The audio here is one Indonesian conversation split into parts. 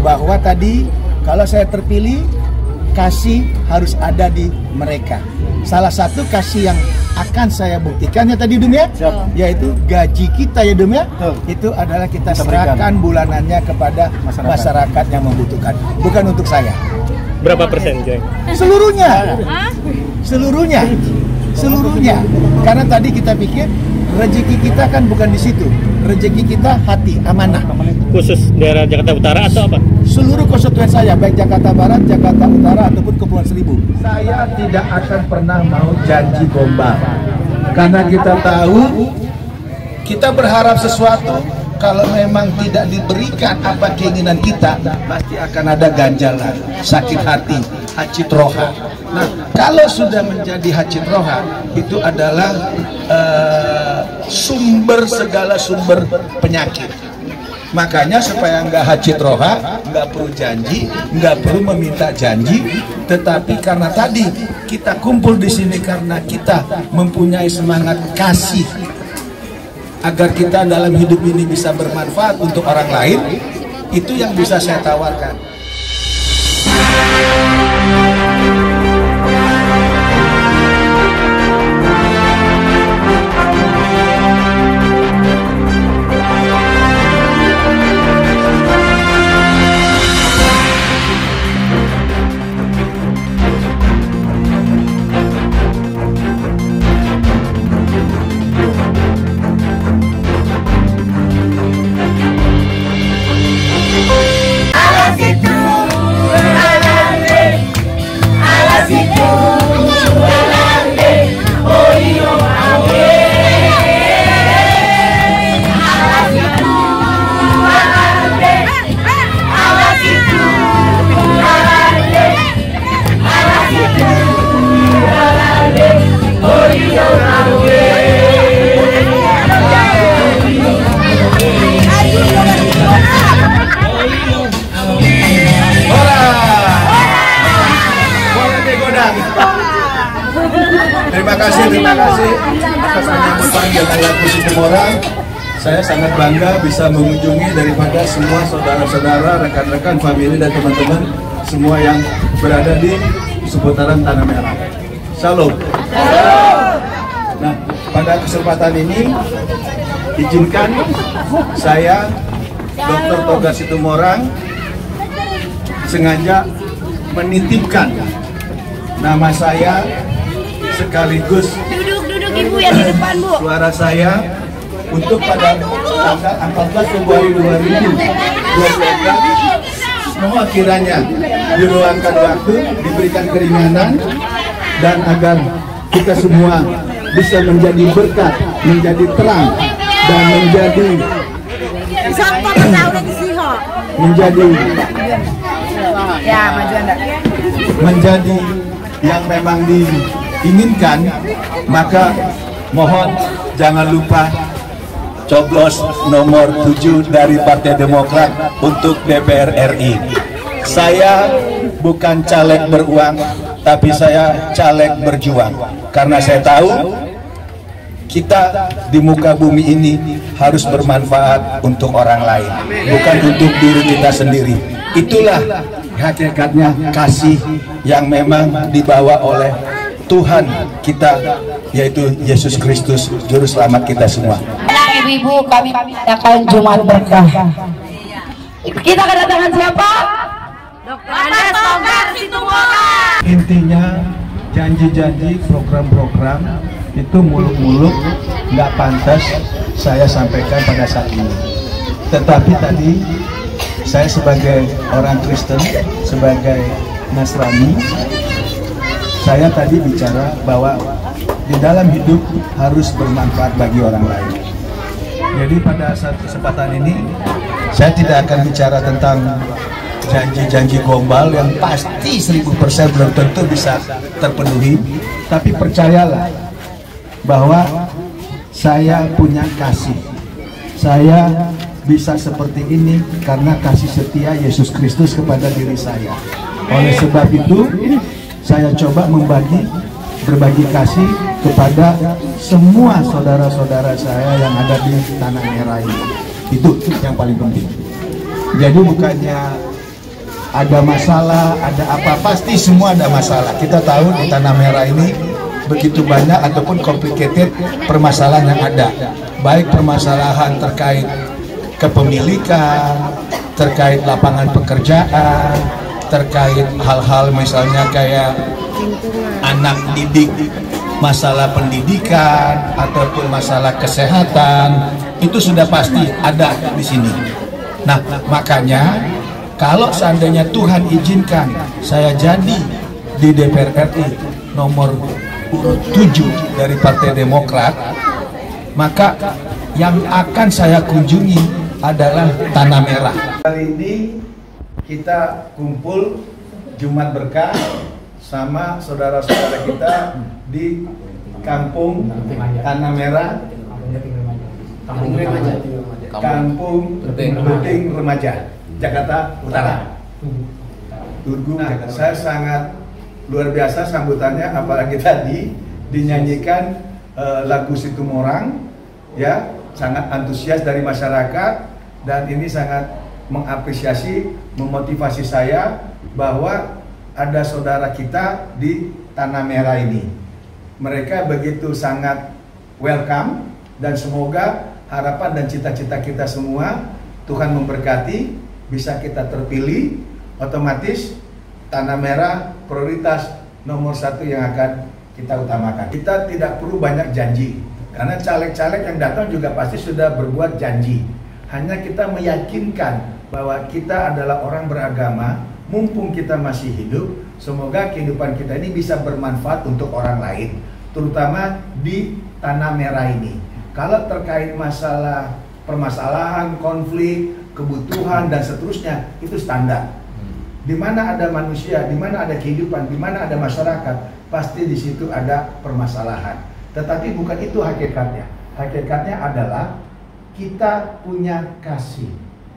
bahwa tadi kalau saya terpilih, kasih harus ada di mereka. Salah satu kasih yang akan saya buktikan ya tadi Dum ya, yaitu gaji kita ya Dum ya, itu adalah kita serahkan bulanannya kepada masyarakat yang membutuhkan, bukan untuk saya. Berapa persen, Jeng? Seluruhnya, seluruhnya. Karena tadi kita pikir rezeki kita kan bukan di situ, rezeki kita hati, amanah. Khusus daerah Jakarta Utara atau apa? Seluruh konstituen saya, baik Jakarta Barat, Jakarta Utara ataupun Kepulauan Seribu. Saya tidak akan pernah mau janji gombal, karena kita tahu kita berharap sesuatu, kalau memang tidak diberikan apa keinginan kita, pasti akan ada ganjalan, sakit hati, hacit roha. Nah, kalau sudah menjadi hacit roha, itu adalah sumber segala sumber penyakit. Makanya supaya nggak hacit roha, nggak perlu janji, nggak perlu meminta janji, tetapi karena tadi kita kumpul di sini karena kita mempunyai semangat kasih, agar kita dalam hidup ini bisa bermanfaat untuk orang lain, itu yang bisa saya tawarkan. Terima kasih atas menyambut panggilan Laku Situmorang. Saya sangat bangga bisa mengunjungi daripada semua saudara-saudara, rekan-rekan, famili dan teman-teman semua yang berada di seputaran Tanah Merah. Shalom. Nah, pada kesempatan ini izinkan saya Dr. Toga Situmorang sengaja menitipkan nama saya sekaligus duduk Ibu yang di depan, Bu. Suara saya untuk pada tanggal 14 Februari 2024 semua kiranya diluangkan waktu, diberikan keringanan, dan agar kita semua bisa menjadi berkat, menjadi terang, dan menjadi menjadi yang memang diinginkan. Maka mohon jangan lupa coblos nomor 7 dari Partai Demokrat untuk DPR RI. Saya bukan caleg beruang, tapi saya caleg berjuang, karena saya tahu kita di muka bumi ini harus bermanfaat untuk orang lain, bukan untuk diri kita sendiri. Itulah hakikatnya kasih yang memang dibawa oleh Tuhan kita, yaitu Yesus Kristus, Juru Selamat kita semua. Ibu-ibu, kami akan Jumat Berkah. Kita kedatangan siapa? Dr. Toga Situmorang. Intinya janji-janji, program-program itu muluk-muluk nggak pantas saya sampaikan pada saat ini. Tetapi tadi saya sebagai orang Kristen, sebagai Nasrani, saya tadi bicara bahwa di dalam hidup harus bermanfaat bagi orang lain. Jadi pada saat kesempatan ini saya tidak akan bicara tentang janji-janji gombal yang pasti 1000% belum tentu bisa terpenuhi. Tapi percayalah bahwa saya punya kasih. Saya bisa seperti ini karena kasih setia Yesus Kristus kepada diri saya. Oleh sebab itu saya coba berbagi kasih kepada semua saudara-saudara saya yang ada di Tanah Merah ini. Itu yang paling penting. Jadi bukannya ada masalah, ada apa, pasti semua ada masalah. Kita tahu di Tanah Merah ini begitu banyak ataupun complicated permasalahan yang ada, baik permasalahan terkait kepemilikan, terkait lapangan pekerjaan, terkait hal-hal misalnya kayak anak didik, masalah pendidikan ataupun masalah kesehatan, itu sudah pasti ada di sini. Nah, makanya kalau seandainya Tuhan izinkan saya jadi di DPR RI nomor urut 7 dari Partai Demokrat, maka yang akan saya kunjungi adalah Tanah Merah. Kali ini kita kumpul Jumat Berkah sama saudara-saudara kita di Kampung Tanah Merah, Kampung Beting Remaja, Jakarta Utara. Nah, saya sangat luar biasa sambutannya, apalagi tadi dinyanyikan lagu Situmorang, ya, sangat antusias dari masyarakat, dan ini sangat mengapresiasi, memotivasi saya bahwa ada saudara kita di Tanah Merah ini. Mereka begitu sangat welcome, dan semoga harapan dan cita-cita kita semua Tuhan memberkati, bisa kita terpilih, otomatis Tanah Merah prioritas nomor 1 yang akan kita utamakan. Kita tidak perlu banyak janji, karena caleg-caleg yang datang juga pasti sudah berbuat janji. Hanya kita meyakinkan bahwa kita adalah orang beragama, mumpung kita masih hidup, semoga kehidupan kita ini bisa bermanfaat untuk orang lain, terutama di Tanah Merah ini. Kalau terkait masalah permasalahan, konflik, kebutuhan, dan seterusnya, itu standar. Di mana ada manusia, di mana ada kehidupan, di mana ada masyarakat, pasti di situ ada permasalahan. Tetapi bukan itu hakikatnya. Hakikatnya adalah kita punya kasih.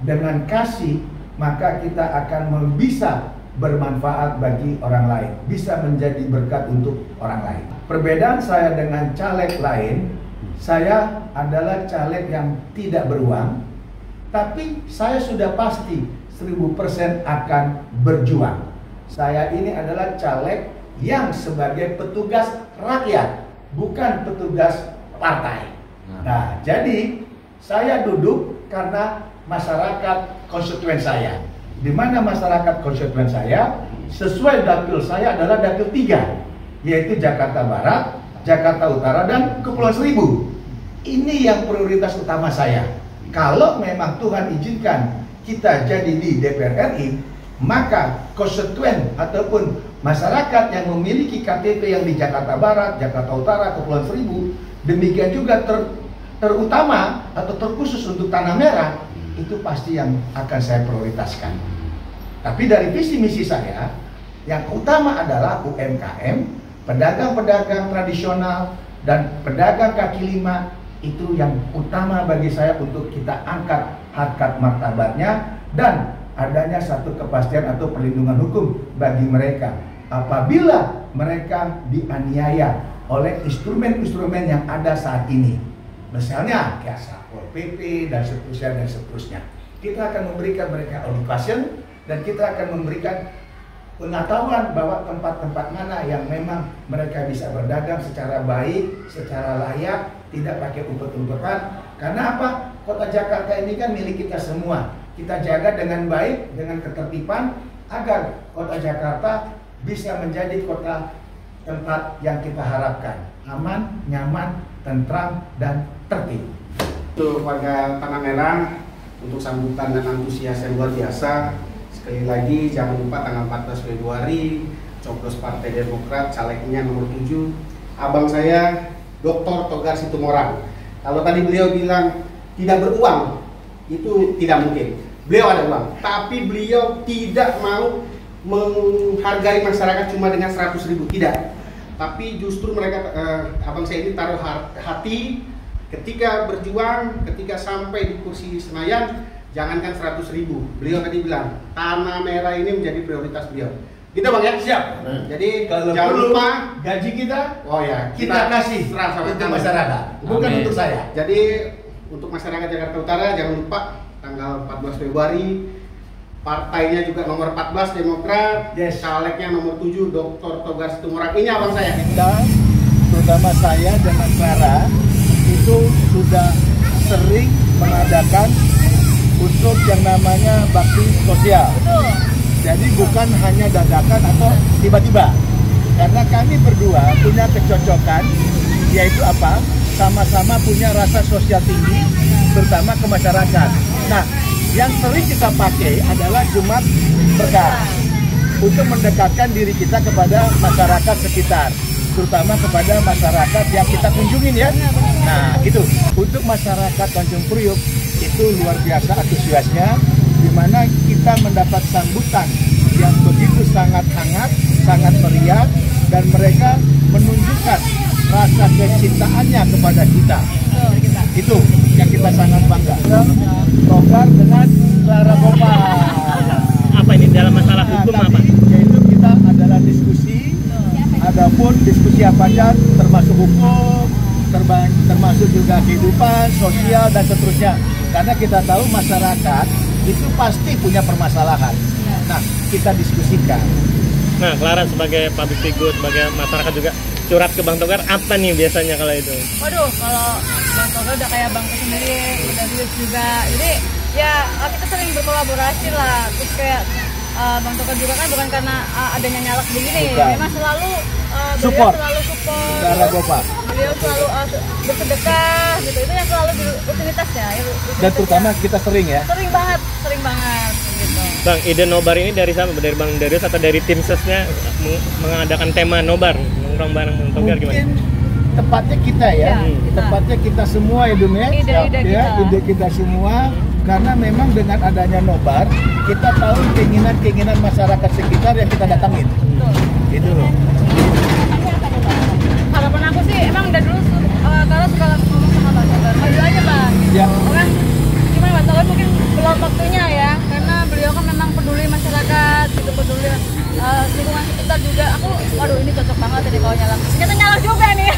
Dengan kasih, maka kita akan bisa bermanfaat bagi orang lain, bisa menjadi berkat untuk orang lain. Perbedaan saya dengan caleg lain, saya adalah caleg yang tidak beruang, tapi saya sudah pasti 1000% akan berjuang. Saya ini adalah caleg yang sebagai petugas rakyat, bukan petugas partai. Nah, jadi saya duduk karena masyarakat konstituen saya. Di mana masyarakat konstituen saya sesuai dapil saya adalah dapil 3, yaitu Jakarta Barat, Jakarta Utara, dan Kepulauan Seribu. Ini yang prioritas utama saya. Kalau memang Tuhan izinkan kita jadi di DPR RI, maka konstituen ataupun masyarakat yang memiliki KTP yang di Jakarta Barat, Jakarta Utara, Kepulauan Seribu, demikian juga terutama atau terkhusus untuk Tanah Merah, itu pasti yang akan saya prioritaskan. Tapi dari visi misi saya, yang utama adalah UMKM, pedagang-pedagang tradisional, dan pedagang kaki lima. Itu yang utama bagi saya untuk kita angkat harkat martabatnya, dan adanya satu kepastian atau perlindungan hukum bagi mereka apabila mereka dianiaya oleh instrumen-instrumen yang ada saat ini, misalnya kayak Satpol PP dan seterusnya. Kita akan memberikan mereka education, dan kita akan memberikan pengetahuan bahwa tempat-tempat mana yang memang mereka bisa berdagang secara baik, secara layak, tidak pakai umpet-umpetan. Karena apa? Kota Jakarta ini kan milik kita semua. Kita jaga dengan baik, dengan ketertiban, agar kota Jakarta bisa menjadi kota tempat yang kita harapkan, aman, nyaman, tentram, dan tertib. Untuk warga Tanah Merah, untuk sambutan dan antusias yang luar biasa. Sekali lagi jangan lupa tanggal 14 Februari coblos Partai Demokrat, calegnya nomor 7, abang saya Dr. Togar Situmorang. Kalau tadi beliau bilang tidak beruang, itu tidak mungkin. Beliau ada uang, tapi beliau tidak mau menghargai masyarakat cuma dengan 100.000, tidak. Tapi justru mereka, abang saya ini taruh hati ketika berjuang, ketika sampai di kursi Senayan, jangankan 100.000. Beliau tadi bilang Tanah Merah ini menjadi prioritas beliau. Gitu bang ya? Siap. Jadi kalau jangan lupa gaji kita, oh ya, kita kasih untuk masyarakat, bukan untuk saya. Jadi untuk masyarakat Jakarta Utara jangan lupa tanggal 14 Februari partainya juga nomor 14 Demokrat, calegnya nomor 7 Dr. Togar Situmorang. Ini abang saya. Kita, terutama saya dengan Clara, itu sudah sering mengadakan untuk yang namanya bakti sosial. Jadi bukan hanya dadakan atau tiba-tiba. Karena kami berdua punya kecocokan, yaitu apa? Sama-sama punya rasa sosial tinggi, terutama ke masyarakat. Nah, yang sering kita pakai adalah Jumat Berkah untuk mendekatkan diri kita kepada masyarakat sekitar, terutama kepada masyarakat yang kita kunjungin ya. Nah, itu untuk masyarakat Tanjung Priok itu luar biasa antusiasnya, di mana kita mendapat sambutan yang begitu sangat hangat, sangat meriah, dan mereka menunjukkan rasa kecintaannya kepada kita. Itu yang kita sangat bangga. Togar dengan Clara Bopa. Apa ini dalam masalah hukum apa? Yaitu kita adalah diskusi, adapun diskusi apa aja, termasuk hukum, termasuk juga kehidupan sosial dan seterusnya. Karena kita tahu masyarakat itu pasti punya permasalahan. Nah, kita diskusikan. Nah, Clara sebagai public figure, sebagai masyarakat juga curhat ke Bang Togar apa nih biasanya kalau itu? Waduh, kalau Bang Togar udah kayak Bang sendiri, udah duit juga. Jadi ya kita sering berkolaborasi lah. Terus kayak Bang Togar juga kan bukan karena adanya nyalak begini, memang selalu support. Selalu support. Clara Bopa. Beliau selalu bersedekah gitu. Itu yang selalu di rutinitasnya. Dan terutama kita sering ya. Sering banget gitu. Bang, ide nobar ini dari siapa? Dari Bang Darius atau dari tim sesnya mengadakan tema nobar? Nongkrong bareng Bang Togar gimana? Mungkin tepatnya kita ya, tepatnya kita semua ya Dum ya, ide kita semua, karena memang dengan adanya nobar kita tahu keinginan masyarakat sekitar yang kita datangin. Itu loh. Harapan aku sih emang dari dulu kalau suka ngomong sama Bang Togar, maju aja Bang. Ya. Orang gimana Bang Togar mungkin belum waktunya ya, karena beliau kan memang peduli masyarakat, gitu peduli lingkungan sekitar juga. Waduh ini cocok banget ini kalau nyalak. Ternyata nyalak juga nih.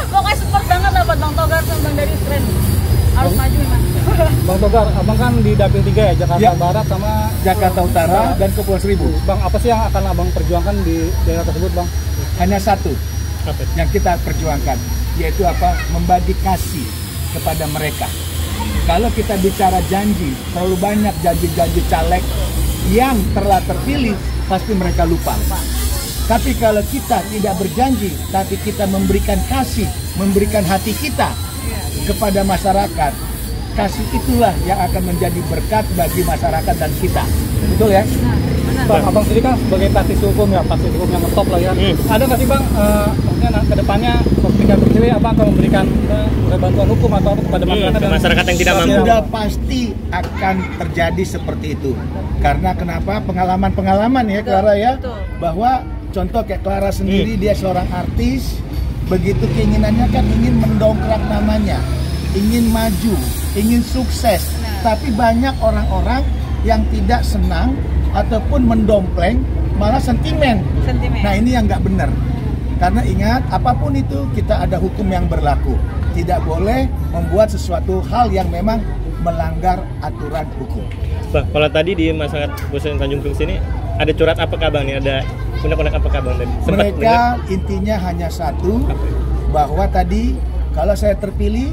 Pokoknya support banget lah buat Bang Togar sama Bang Darius, keren. Harus maju memang. Bang Togar, abang kan di Dapil 3 ya, Jakarta Barat sama Jakarta Utara dan Kepulauan Seribu. Bang, apa sih yang akan abang perjuangkan di daerah tersebut, Bang? Hanya satu yang kita perjuangkan, yaitu apa? Membagi kasih kepada mereka. Kalau kita bicara janji, terlalu banyak janji-janji caleg yang telah terpilih, pasti mereka lupa. Tapi kalau kita tidak berjanji, tapi kita memberikan kasih, memberikan hati kita kepada masyarakat, kasih itulah yang akan menjadi berkat bagi masyarakat dan kita. Betul ya? Bang, abang sendiri kan sebagai praktisi hukum ya, praktisi hukum yang top lah ya. Ada nggak sih Bang, maksudnya ke depannya ketika terpilih abang akan memberikan bantuan hukum atau kepada masyarakat yang tidak mampu? Sudah pasti akan terjadi seperti itu. Karena kenapa? Pengalaman ya Clara ya, bahwa contoh kayak Clara sendiri, dia seorang artis, begitu keinginannya kan ingin mendongkrak namanya, ingin maju, ingin sukses. Tapi banyak orang-orang yang tidak senang ataupun mendompleng, malah sentimen. Nah ini yang nggak benar. Karena ingat, apapun itu kita ada hukum yang berlaku. Tidak boleh membuat sesuatu hal yang memang melanggar aturan hukum. Bang, kalau tadi di masyarakat khususnya Tanjung Priok sini ada curhat apa Bang nih? Ada unek-unek apa Bang tadi? Mereka intinya hanya satu, bahwa tadi kalau saya terpilih,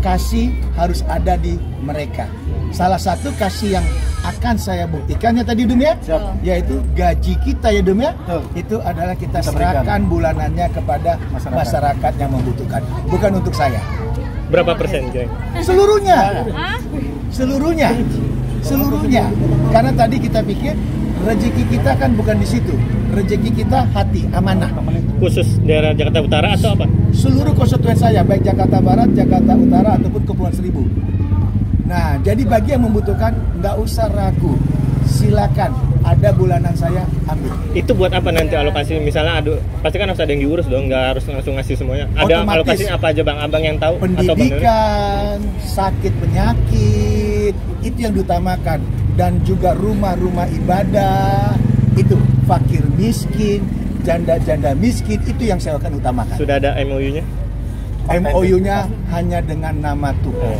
kasih harus ada di mereka. Salah satu kasih yang akan saya buktikan ya tadi Dum ya, yaitu gaji kita ya Dum ya, itu adalah kita serahkan bulanannya kepada masyarakat yang membutuhkan, bukan untuk saya. Berapa persen Jeng? Seluruhnya. Karena tadi kita pikir rezeki kita kan bukan di situ, rezeki kita hati, amanah. Khusus daerah Jakarta Utara atau apa? Seluruh konstituen saya, baik Jakarta Barat, Jakarta Utara ataupun Kepulauan Seribu. Nah, jadi bagi yang membutuhkan nggak usah ragu, silakan, ada bulanan saya ambil. Itu buat apa nanti alokasi? Misalnya pasti kan harus ada yang diurus dong, nggak harus langsung ngasih semuanya. Ada alokasinya apa aja Bang? Abang yang tahu? Pendidikan, sakit penyakit, itu yang diutamakan. Dan juga rumah-rumah ibadah, itu fakir miskin, janda-janda miskin, itu yang saya akan utamakan. Sudah ada MOU-nya? MOU-nya hanya dengan nama Tuhan.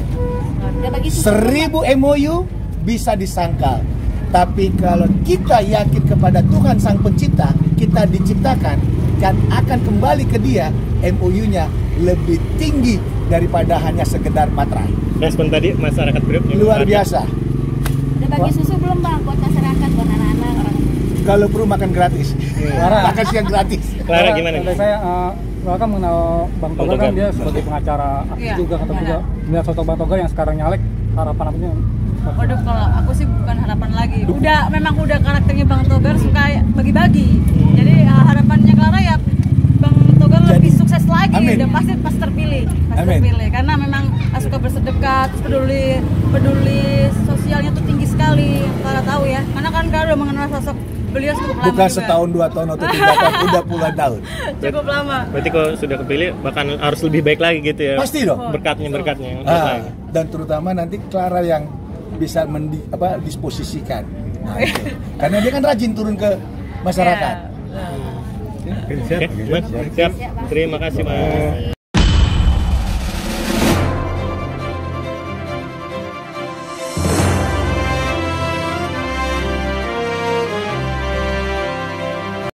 1000 MOU bisa disangkal, Tapi kalau kita yakin kepada Tuhan Sang Pencipta, kita diciptakan dan akan kembali ke Dia, MOU-nya lebih tinggi daripada hanya sekedar materai. Respon tadi masyarakat Priok Luar biasa. Udah bagi susu belum bang buat masyarakat, buat anak-anak orang? Kalau perlu makan gratis, makan siang gratis. Clara gimana? Dari saya, kan mengenal Bang Togar kan dia sebagai pengacara aktif juga, kata juga melihat sosok Bang Togar yang sekarang nyalek, harapan apanya? Waduh, kalau aku sih bukan harapan lagi. Memang udah karakternya Bang Togar suka bagi-bagi. Jadi harapannya Clara ya Bang Togar lebih sukses lagi. Amin. Udah pasti pas terpilih. Karena memang suka bersedekah, terus peduli sosialnya tuh tinggi sekali. Clara tahu ya. Karena kan Clara udah mengenal sosok beliau cukup lama. Bukan juga. setahun, 2 tahun atau 3 tahun, udah puluhan tahun. Cukup lama. Berarti kalau sudah kepilih bahkan harus lebih baik lagi gitu ya. Pasti dong. Berkatnya. Dan terutama nanti Clara yang bisa disposisikan. Nah, itu. Karena dia kan rajin turun ke masyarakat. Oke, Mas. Siap. Terima kasih, Mas.